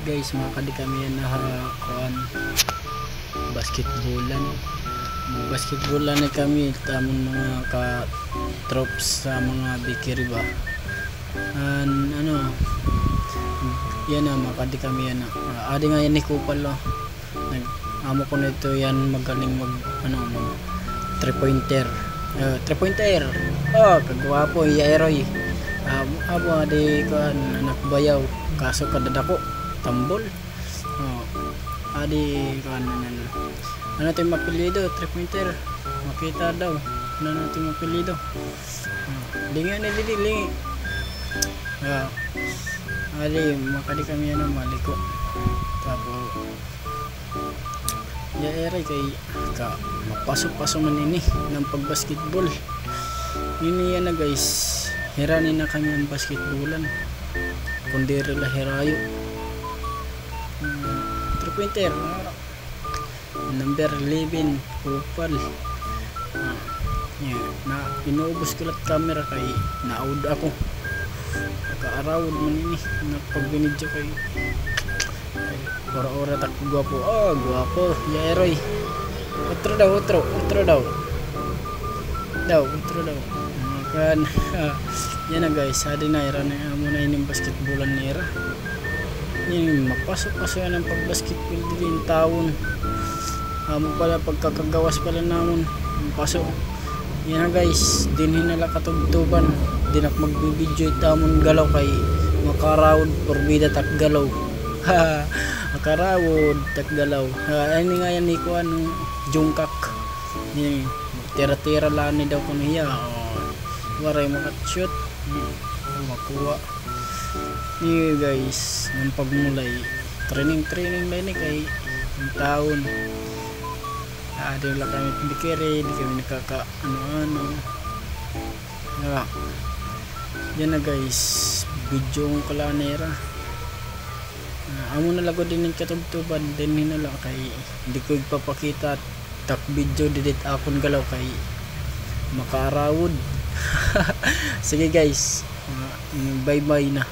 guys, makadi kami yan nakakuan basketballan na kami tamon mga ka troops sa mga bikiri ba ano yan na makadi kami yan adi nga yan ni Kupal amo ko nito yan magaling mag mag 3-pointer kagwapo Yaeroy abo adi ko anak bayaw kaso kadadako tambol adi ko ano natin mapilido 3-pointer makita daw ano natin mapilido linga na lingi adi makadi kami maliko tapos Yaeroy kay mapasok-pasok man ini ng pagbasketball ini yan na guys hiranin na kami ang basketballan kundi rila hirayo 3-pointer number 11 Kupal na inuubos ko lahat camera kay naud ako nakaaraod man ini nagpagbinidyo kay ora-ora tak gwapo gwapo Yaeroy utro daw kan yan na guys adi na ira na muna ining basketballan nira yan mapasok-pasok yan ang pagbasketball din taon amo pala pagkakagawas pala namon pasok yan na guys dinhin nala katugtuban dinak magbibidyo itamon galaw kay makarawod porbida tak galaw makarawod tak galaw ani nga yan ni ko jungkak ni tira-tira lang ni daw ko niya waray makashoot makuha ni guys ng pagmulay training lang ni kay ang taon adi lang kami bikiri di kami nakaka ano yan na guys video ko kalanera amo na lago din ng katugtuban din hinala kay hindi ko ipapakita tak video didit akon galaw kay makarawod sige guys bye bye na.